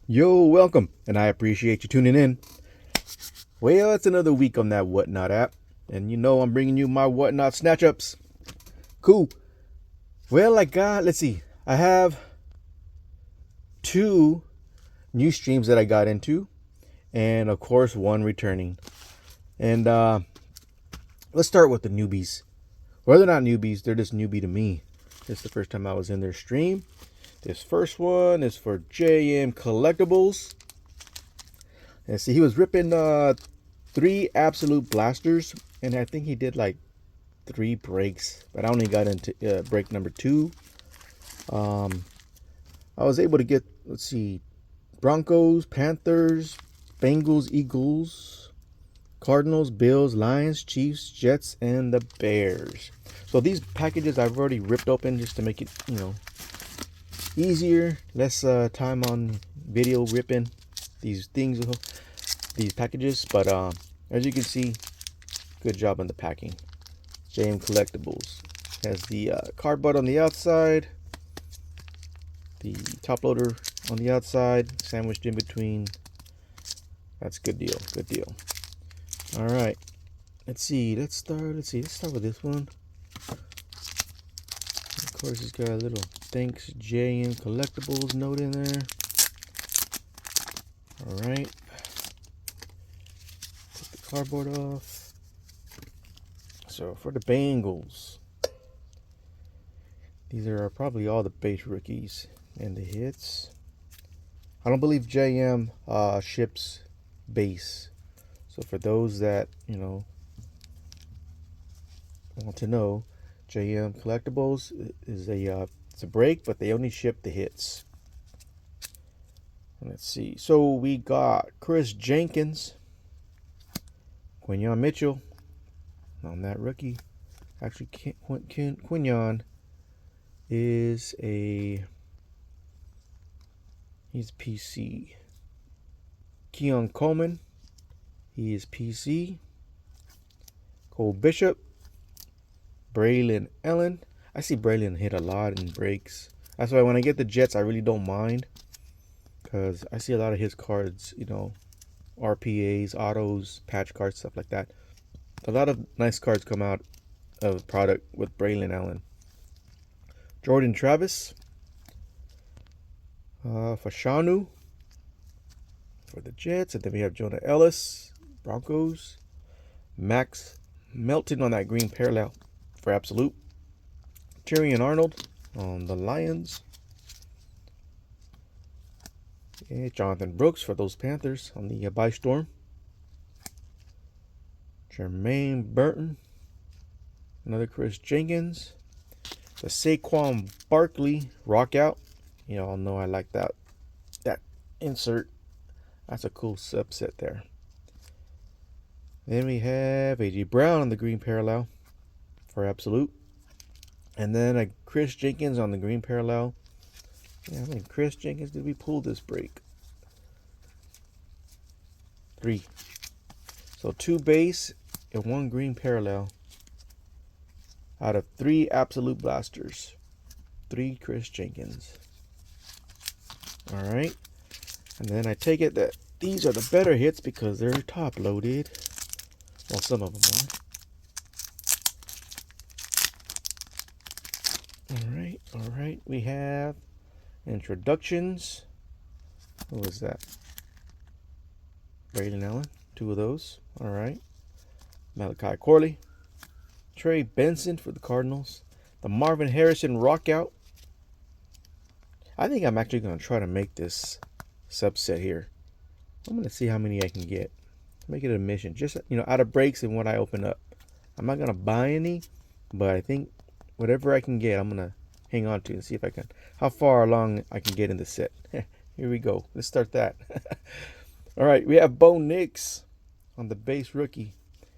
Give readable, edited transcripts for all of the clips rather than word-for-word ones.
Yo, welcome, and I appreciate you tuning in. Well, it's another week on that Whatnot app, and you know I'm bringing you my Whatnot Snatch Ups. Cool. Well, let's see, I have two new streams that I got into, and of course, one returning. And let's start with the newbies. Well, they're not newbies, they're just newbie to me. This is the first time I was in their stream. This first one is for JM Collectibles. And see, he was ripping 3 absolute blasters, and I think he did like 3 breaks, but I only got into break number 2. I was able to get, let's see, Broncos, Panthers, Bengals, Eagles, Cardinals, Bills, Lions, Chiefs, Jets, and the Bears. So these packages I've already ripped open just to make it, easier, less time on video ripping these things, these packages. But as you can see, good job on the packing. JM Collectibles has the cardboard on the outside, the top loader on the outside, sandwiched in between. That's good deal. Good deal. All right. Let's see. Let's start with this one. Of course, it's got a little thanks JM Collectibles note in there. All right. Take the cardboard off. So for the Bengals, these are probably all the base rookies and the hits. I don't believe JM ships base. So for those that, want to know, JM Collectibles is it's a break, but they only ship the hits. Let's see. So we got Chris Jenkins, Quinyon Mitchell on that rookie. Actually, Quinyon is he's PC. Keon Coleman, he is PC. Cole Bishop, Braylon Allen. I see Braylon hit a lot in breaks. That's why when I get the Jets, I really don't mind, because I see a lot of his cards, RPAs, autos, patch cards, stuff like that. A lot of nice cards come out of product with Braylon Allen. Jordan Travis, Fashanu for the Jets, and then we have Jonah Ellis, Broncos, Max Melton on that green parallel for Absolute, Tyrion Arnold on the Lions, and Jonathan Brooks for those Panthers on the Buy Storm, Jermaine Burton, another Chris Jenkins, the Saquon Barkley Rockout. You all know I like that insert. That's a cool subset there. Then we have A.J. Brown on the green parallel for Absolute. And then a Chris Jenkins on the green parallel. Yeah, how many Chris Jenkins did we pull this break? 3. So 2 base and 1 green parallel out of 3 Absolute Blasters. 3 Chris Jenkins. Alright. And then I take it that these are the better hits because they're top loaded. Well, some of them are. Alright. We have introductions. What was that? Braylon Allen. 2 of those. Alright. Malachi Corley. Trey Benson for the Cardinals. The Marvin Harrison Rockout. I think I'm actually going to try to make this subset here. I'm going to see how many I can get. Make it a mission. Just, out of breaks and what I open up. I'm not going to buy any, but I think whatever I can get, I'm going to hang on to and see if I can, how far along I can get in the set. Here we go. Let's start that. All right, we have Bo Nix on the base rookie.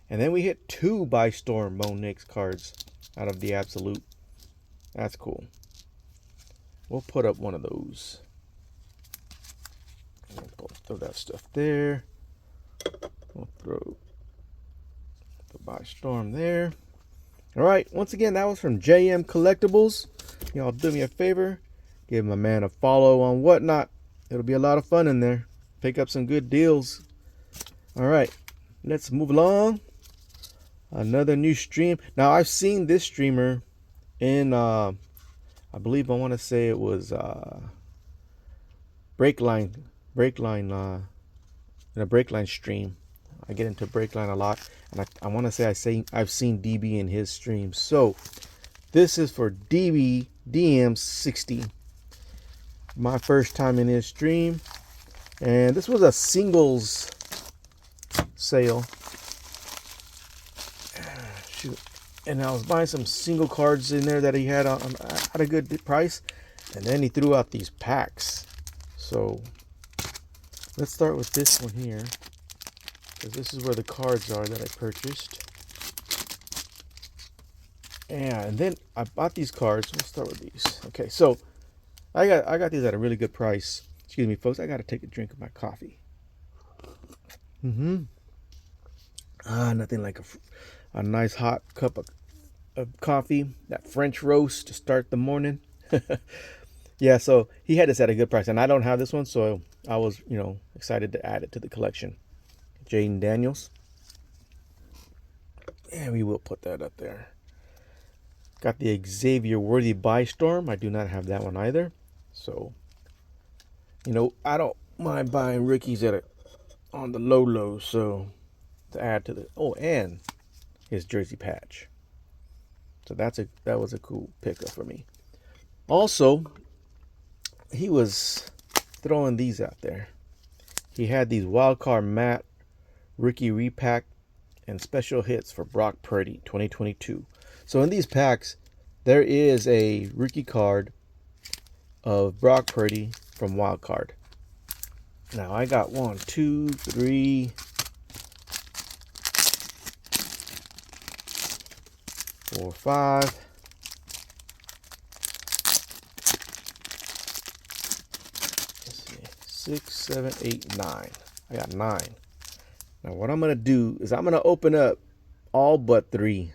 And then we hit 2 Buy Storm Bo Nix cards out of the Absolute. That's cool. We'll put up one of those. We'll throw that stuff there. We'll throw the Buy Storm there. All right. Once again, that was from JM Collectibles. Y'all do me a favor. Give my man a follow on Whatnot. It'll be a lot of fun in there. Pick up some good deals. All right, let's move along. Another new stream. Now I've seen this streamer in I believe I want to say it was Breakline in a Breakline stream. I get into Breakline a lot, and I want to say I've seen DB in his stream. So this is for DB DM60. My first time in his stream, and this was a singles sale. Shoot. And I was buying some single cards in there that he had at a good price, and then he threw out these packs. So let's start with this one here, because this is where the cards are that I purchased. And then I bought these cards. We'll start with these. Okay, so I got these at a really good price. Excuse me, folks. I got to take a drink of my coffee. Nothing like a nice hot cup of coffee, that French roast to start the morning. Yeah, so he had this at a good price, and I don't have this one, so I was, excited to add it to the collection. Jaden Daniels. And we will put that up there. Got the Xavier Worthy Buy Storm. I do not have that one either. So, I don't mind buying rookies on the low, so to add to and his jersey patch. So that was a cool pickup for me. Also, he was throwing these out there. He had these wildcard matte rookie repack and special hits for Brock Purdy 2022. So in these packs, there is a rookie card of Brock Purdy from wildcard. Now I got 1, 2, 3, 4, 5. 6, 7, 8, 9. I got 9. Now what I'm going to do is I'm going to open up all but 3.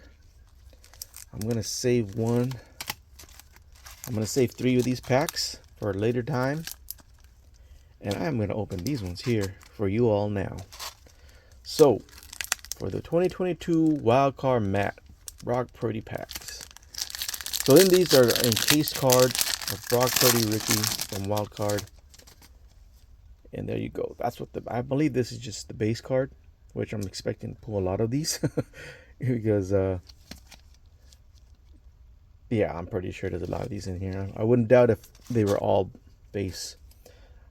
I'm going to save 1. I'm going to save 3 of these packs for a later time. And I'm going to open these ones here for you all now. So, for the 2022 Wildcard Matte Brock Purdy packs. So then these are encased cards of Brock Purdy rookie from Wildcard. And there you go. That's what I believe this is just the base card, which I'm expecting to pull a lot of these because yeah, I'm pretty sure there's a lot of these in here. I wouldn't doubt if they were all base.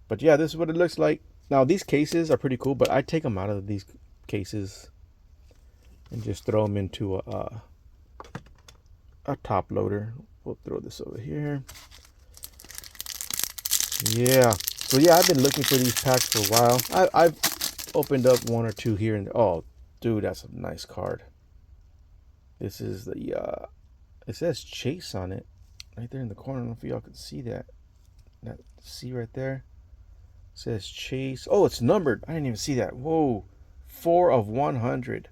But yeah, this is what it looks like. Now these cases are pretty cool, but I take them out of these cases and just throw them into a top loader. We'll throw this over here. Yeah. So yeah, I've been looking for these packs for a while. I've opened up 1 or 2 here and there. Oh, dude, that's a nice card. This is the it says Chase on it, right there in the corner. I don't know if y'all can see that. That C right there. It says Chase. Oh, it's numbered. I didn't even see that. Whoa, 4 of 100.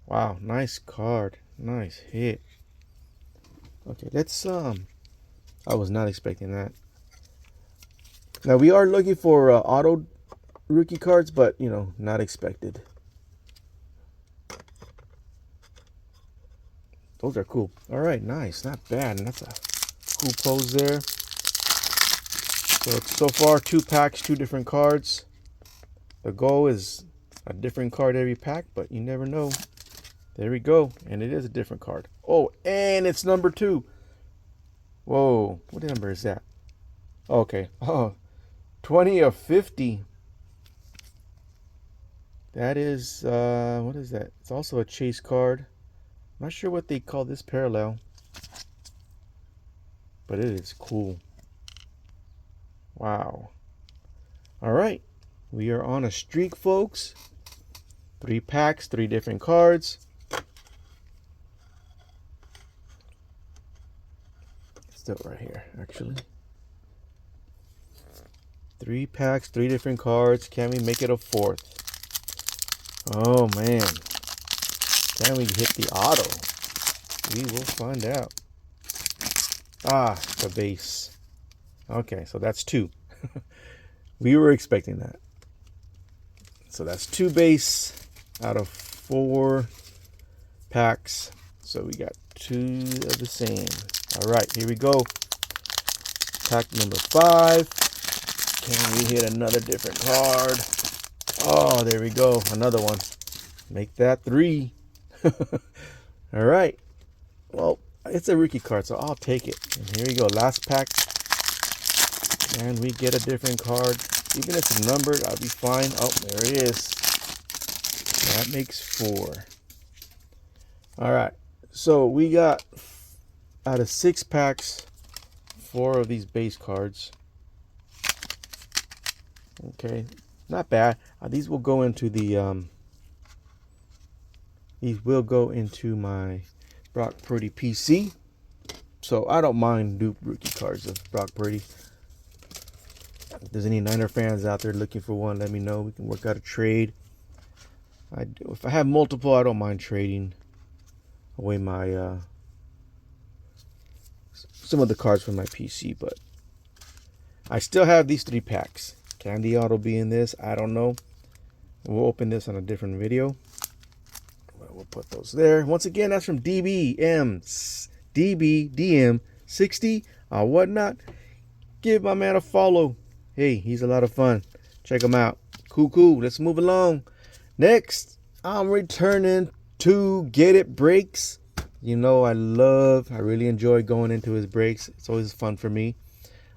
Wow, nice card. Nice hit. Okay, let's I was not expecting that. Now we are looking for auto rookie cards, but not expected. Those are cool. All right, nice, not bad. And that's a cool pose there. So it's so far 2 packs, 2 different cards. The goal is a different card every pack, but you never know. There we go, and it is a different card. Oh, and it's number 2. Whoa, what number is that? Okay. Oh, 20 of 50. That is, what is that? It's also a chase card. I'm not sure what they call this parallel, but it is cool. Wow. All right. We are on a streak, folks. 3 packs, 3 different cards. Still right here, actually. 3 packs, 3 different cards. Can we make it a 4th? Oh, man. Can we hit the auto? We will find out. Ah, the base. Okay, so that's 2. We were expecting that. So that's 2 base out of 4 packs. So we got 2 of the same. All right, here we go. Pack number 5. Can we hit another different card? Oh, there we go. Another one. Make that 3. All right. Well, it's a rookie card, so I'll take it. And here we go. Last pack. And we get a different card. Even if it's numbered, I'll be fine. Oh, there it is. That makes 4. All right. So we got, out of 6 packs, 4 of these base cards. Okay. Not bad. These will go into the, these will go into my Brock Purdy PC. So I don't mind dupe rookie cards of Brock Purdy. If there's any Niner fans out there looking for one, let me know. We can work out a trade. If I have multiple, I don't mind trading away my some of the cards from my PC. But I still have these 3 packs. Can the auto be in this? I don't know. We'll open this on a different video. We'll put those there. Once again, that's from DBDM60 or whatnot. Give my man a follow. Hey, he's a lot of fun. Check him out. Cool. Let's move along. Next, I'm returning to Get It Breaks. You know, I really enjoy going into his breaks. It's always fun for me.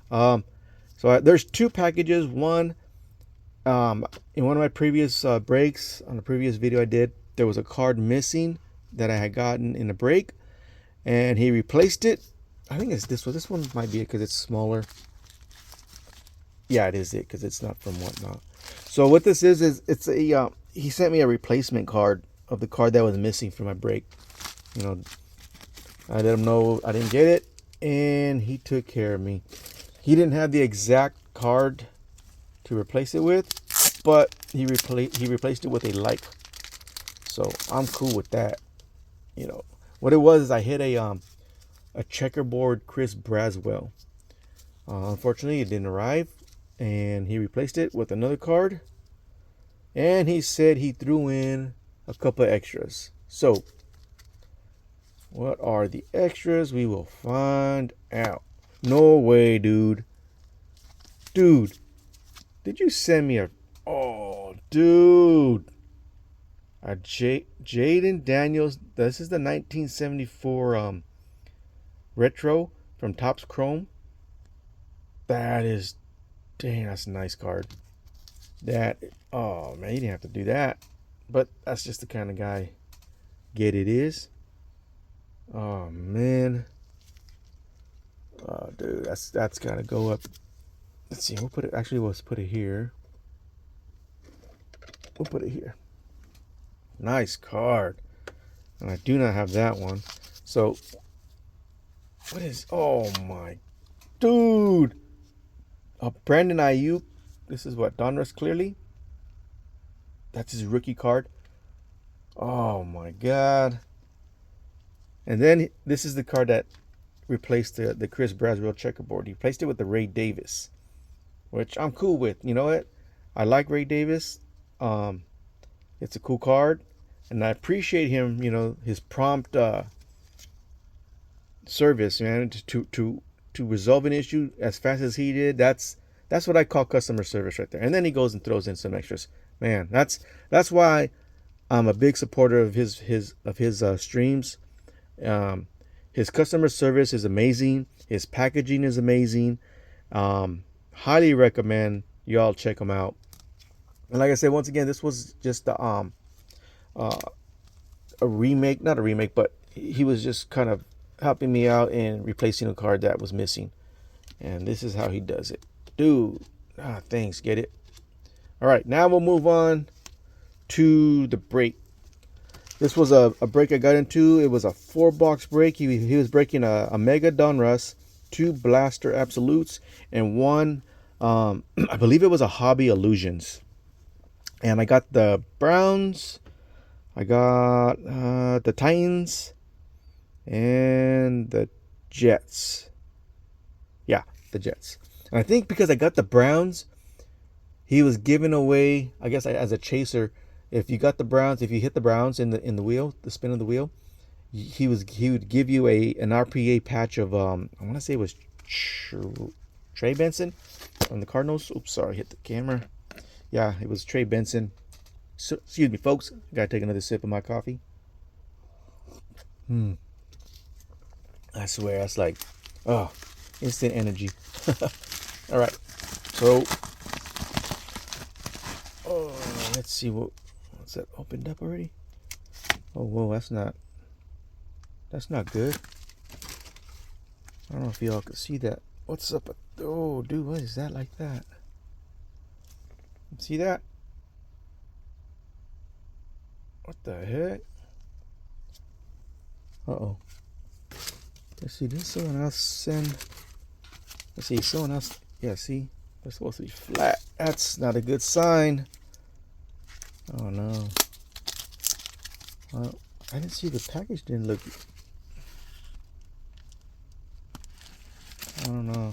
There's 2 packages. One, in one of my previous breaks, on the previous video I did, there was a card missing that I had gotten in a break, and he replaced it. I think it's this one. This one might be it because it's smaller. Yeah, it is it because it's not from Whatnot. So what this is it's a he sent me a replacement card of the card that was missing from my break. You know, I let him know I didn't get it, and he took care of me. He didn't have the exact card to replace it with, but he replaced it with a like. So I'm cool with that. You know, what it was is I hit a checkerboard Chris Braswell. Unfortunately, it didn't arrive, and he replaced it with another card. And he said he threw in a couple of extras. So, what are the extras? We will find out. No way, dude. Dude, did you send me a... Oh, dude. A Jaden Daniels. This is the 1974 retro from Topps Chrome. That is... Dang, that's a nice card. Oh man, you didn't have to do that. But that's just the kind of guy Get It is. Oh man. Oh dude, that's gotta go up. Let's see, we'll put it, actually let's put it here. We'll put it here. Nice card. And I do not have that one. So what is, oh my dude. Brandon Ayuk. This is what, Donruss Clearly? That's his rookie card. Oh my god. And then this is the card that replaced the Chris Braswell checkerboard. He replaced it with the Ray Davis, which I'm cool with. You know what? I like Ray Davis. It's a cool card, and I appreciate him. You know, his prompt service, man, to resolve an issue as fast as he did. That's what I call customer service right there. And then he goes and throws in some extras. Man, that's why I'm a big supporter of his streams. His customer service is amazing. His packaging is amazing. Highly recommend y'all check him out. And like I said, once again, this was just a remake, not a remake, but he was just kind of helping me out in replacing a card that was missing. And this is how he does it. Dude, thanks, Get It. All right, now we'll move on to the break. This was a break I got into. It was a 4-box break. He was breaking a Mega Donruss, 2 Blaster Absolutes, and 1, I believe it was a Hobby Illusions. And I got the Browns, I got the Titans, and the Jets. Yeah, the Jets. And I think because I got the Browns, he was giving away, I guess as a chaser, if you got the Browns, if you hit the Browns in the wheel, the spin of the wheel, he would give you an RPA patch of I want to say it was Trey Benson from the Cardinals. Oops, sorry, hit the camera. Yeah, it was Trey Benson. So, excuse me, folks. I gotta take another sip of my coffee. I swear, that's like, oh, instant energy. All right, so, oh, let's see what's that opened up already. Oh, whoa, that's not good. I don't know if y'all can see that. What's up? Oh, dude, what is that like that? See that? What the heck? Uh-oh. Let's see, did someone else send? Let's see, someone else. Yeah, see? They're supposed to be flat. That's not a good sign. Oh, no. Well, I didn't see the package didn't look. I don't know.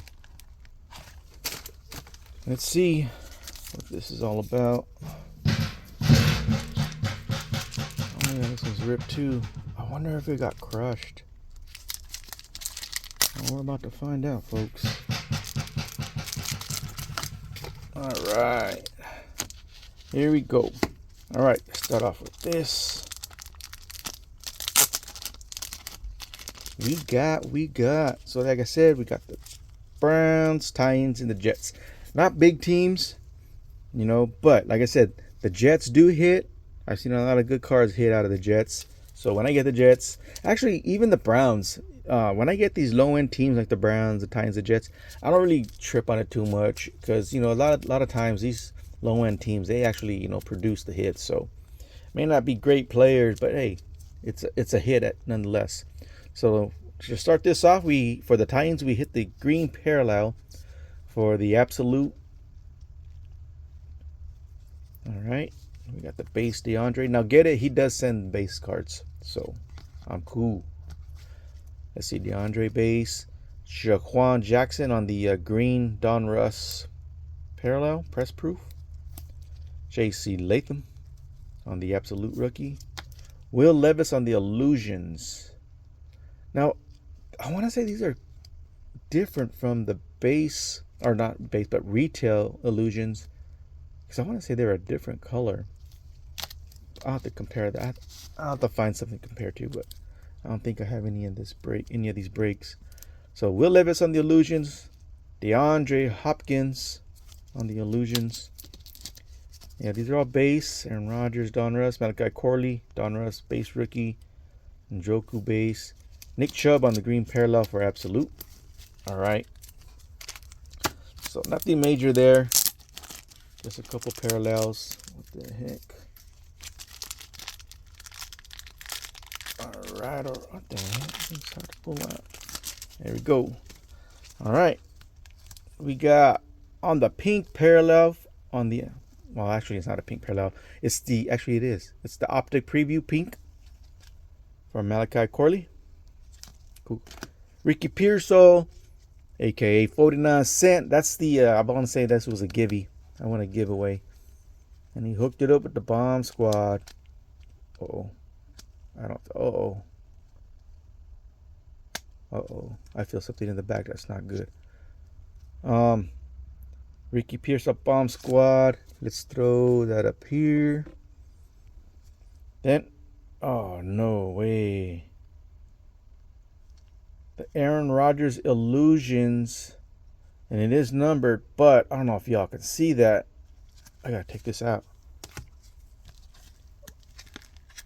Let's see what this is all about. Oh, yeah, this one's ripped too. I wonder if it got crushed. Well, we're about to find out, folks. Alright. Here we go. Alright, let's start off with this. We got. So like I said, we got the Browns, Titans, and the Jets. Not big teams, you know, but like I said, the Jets do hit. I've seen a lot of good cards hit out of the Jets. So when I get the Jets, actually even the Browns, when I get these low-end teams like the Browns, the Titans, the Jets, I don't really trip on it too much because, you know, a lot of times these low-end teams, they actually, you know, produce the hits. So may not be great players, but hey, it's a hit nonetheless. So to start this off, for the Titans, we hit the green parallel for the absolute. All right, we got the base DeAndre. Now get it, he does send base cards, so I'm cool. Let's see, DeAndre base, Jaquan Jackson on the green Donruss parallel press proof, J.C. Latham on the absolute rookie, Will Levis on the illusions. Now I want to say these are different from the base, or not base, but retail illusions, because I want to say they're a different color. I'll have to compare that. I'll have to find something to compare to, but I don't think I have any of these breaks. So Will Levis on the illusions, DeAndre Hopkins on the illusions. Yeah, these are all base. Aaron Rodgers, Donruss, Malachi Corley, Donruss base rookie, Njoku base, Nick Chubb on the green parallel for absolute. All right. So nothing major there. Just a couple parallels. What the heck? All right. What the heck? It's hard to pull out. There we go. All right. We got on the pink parallel on the. Well, actually, it's not a pink parallel. Actually, it is. It's the optic preview pink from Malachi Corley. Cool. Ricky Pearsall, aka 49 Cent. That's the. I want to say this was a givey. I want to give away. And he hooked it up with the Bomb Squad. Uh-oh. Uh-oh. Uh-oh. I feel something in the back that's not good. Ricky Pearsall Bomb Squad. Let's throw that up here. Then, oh, no way. The Aaron Rodgers Illusions. And it is numbered, but I don't know if y'all can see that. I gotta take this out.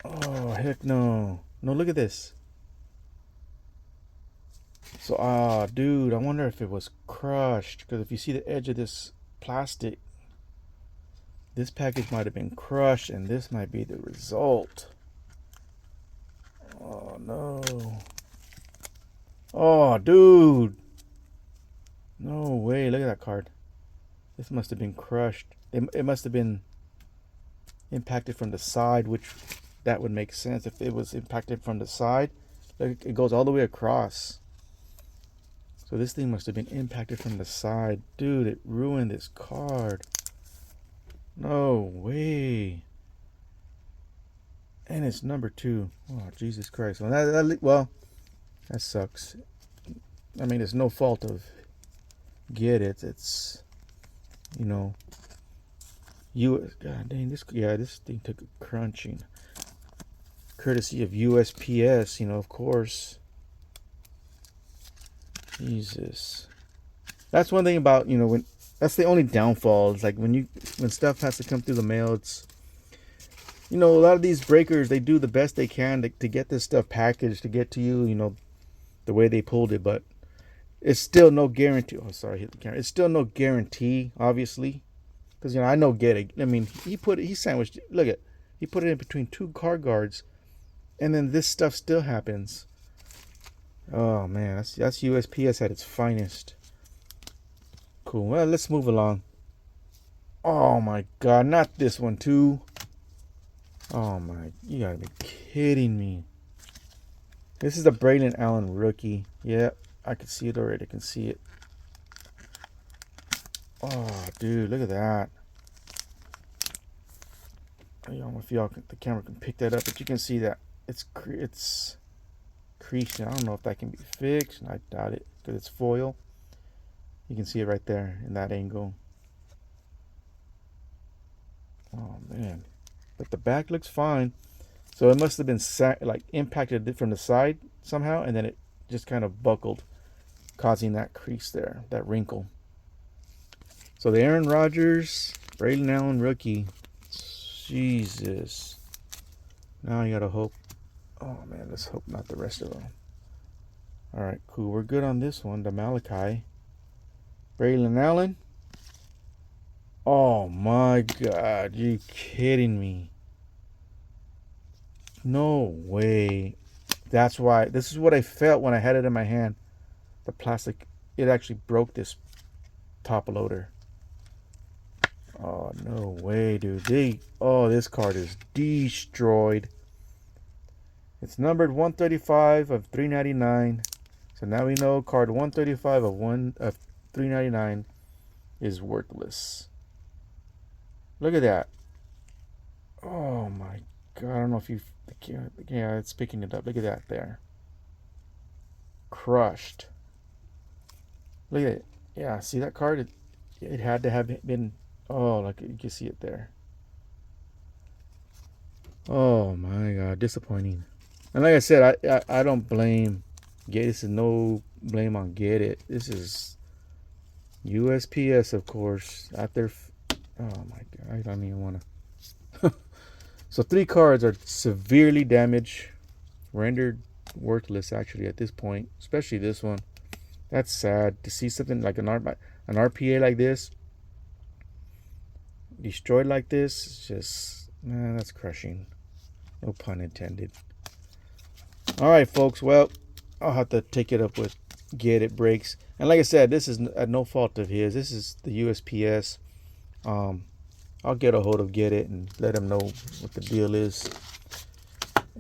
Oh, heck no. No, look at this. So, dude, I wonder if it was crushed. Because if you see the edge of this plastic, this package might have been crushed, and this might be the result. Oh, no. Oh, dude. No way. Look at that card. This must have been crushed. It must have been impacted from the side, which that would make sense if it was impacted from the side. Look, it goes all the way across. So this thing must have been impacted from the side. Dude, it ruined this card. No way. And it's number 2. Oh, Jesus Christ. Well, that sucks. I mean, it's no fault of Get It. It's, you know, God dang, this thing took a crunching. Courtesy of USPS, of course. Jesus. That's one thing about, when that's the only downfall. It's like when stuff has to come through the mail, it's, a lot of these breakers, they do the best they can to get this stuff packaged to get to you, the way they pulled it, but it's still no guarantee. Oh, sorry, hit the camera. It's still no guarantee, obviously, because I know Get It. I mean, he sandwiched. Look at, he put it in between 2 car guards, and then this stuff still happens. Oh man, that's USPS at its finest. Cool. Well, let's move along. Oh my God, not this one too. Oh my, you gotta be kidding me. This is the Braylon Allen rookie. Yep, I can see it already. I can see it. Oh, dude, look at that. I don't know if the camera can pick that up, but you can see that it's creased. I don't know if that can be fixed. I doubt it because it's foil. You can see it right there in that angle. Oh man, but the back looks fine. So it must have been impacted from the side somehow, and then it just kind of buckled, causing that crease there, that wrinkle. So the Aaron Rodgers, Braylon Allen rookie. Jesus. Now you gotta hope. Oh man, let's hope not the rest of them. All right, cool. We're good on this one. The Malachi. Braylon Allen. Oh my God, you kidding me? No way. That's why. This is what I felt when I had it in my hand. The plastic, it actually broke this top loader. Oh, no way, dude. This card is destroyed. It's numbered 135 of 399. So now we know card 135 of 399 is worthless. Look at that. Oh my God. I don't know if you... Yeah, it's picking it up. Look at that there. Crushed. Look at it. Yeah, see that card? It had to have been... Oh, like you can see it there. Oh my God, disappointing. And like I said, I don't blame Get It. This is no blame on Get It. This is USPS, of course. Out there. Oh my God, I don't even want to. So 3 cards are severely damaged, rendered worthless actually at this point, especially this one. That's sad to see something like an RPA like this destroyed like this. It's just, man, that's crushing. No pun intended. All right, folks. Well, I'll have to take it up with Get It Breaks. And like I said, this is at no fault of his. This is the USPS. I'll get a hold of Get It and let him know what the deal is.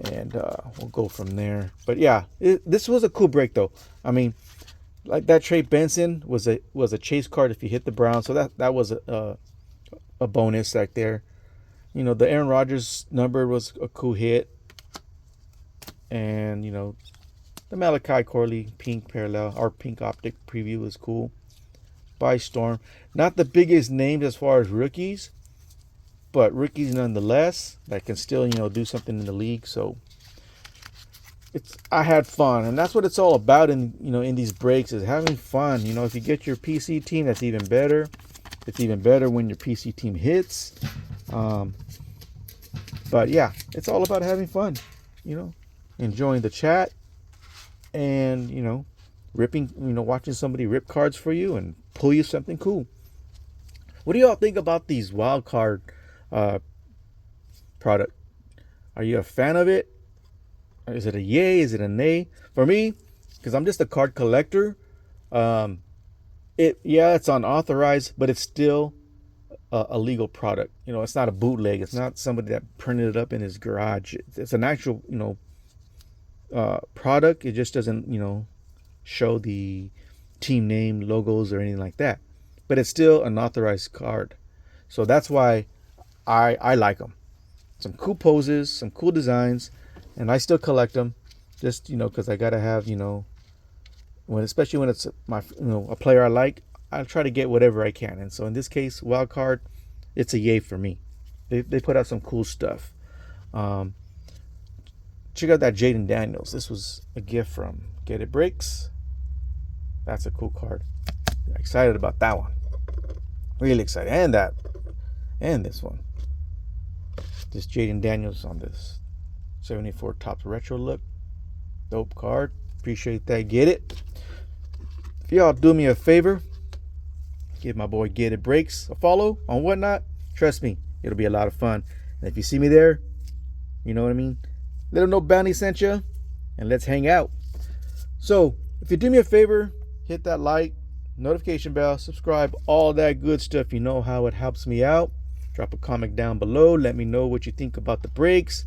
And we'll go from there. But yeah, this was a cool break though. I mean, like that Trey Benson was a chase card if you hit the Browns. So that was a bonus right there. The Aaron Rodgers number was a cool hit. And, the Malachi Corley pink parallel or pink optic preview was cool. By storm. Not the biggest names as far as rookies, but rookies nonetheless that can still, do something in the league. So I had fun, and that's what it's all about in these breaks, is having fun. If you get your PC team, that's even better. It's even better when your PC team hits. But yeah, it's all about having fun, enjoying the chat and, ripping, watching somebody rip cards for you and pull you something cool. What do y'all think about these wild card product? Are you a fan of it? Is it a yay? Is it a nay? For me, because I'm just a card collector, it's unauthorized, but it's still a legal product. It's not a bootleg. It's not somebody that printed it up in his garage. It's an actual, product. It just doesn't, show the team name, logos, or anything like that. But it's still an authorized card. So that's why I like them. Some cool poses, some cool designs, and I still collect them. Just, because I gotta have, especially when it's a player I like, I'll try to get whatever I can. And so in this case, wild card, it's a yay for me. They put out some cool stuff. Check out that Jaden Daniels. This was a gift from Get It Breaks. That's a cool card. Excited about that one. Really excited. And this one. This Jaden Daniels on this 74 Topps retro look. Dope card. Appreciate that. Get it. If y'all do me a favor, give my boy Get It Breaks a follow on Whatnot. Trust me, it'll be a lot of fun. And if you see me there, you know what I mean? Let them know Bounty sent you, and let's hang out. So, if you do me a favor, hit that like, notification bell, subscribe, all that good stuff. You know how it helps me out. Drop a comment down below. Let me know what you think about the breaks.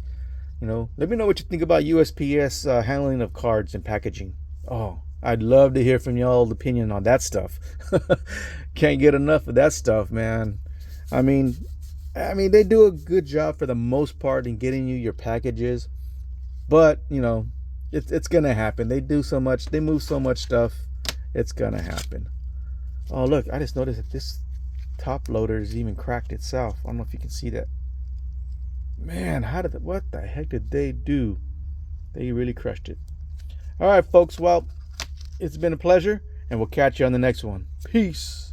Let me know what you think about USPS handling of cards and packaging. Oh, I'd love to hear from y'all's opinion on that stuff. Can't get enough of that stuff, man. I mean, they do a good job for the most part in getting you your packages. But, it's going to happen. They do so much. They move so much stuff. It's going to happen. Oh, look. I just noticed that this top loader is even cracked itself. I don't know if you can see that. Man, what the heck did they do? They really crushed it. All right, folks. Well, it's been a pleasure, and we'll catch you on the next one. Peace.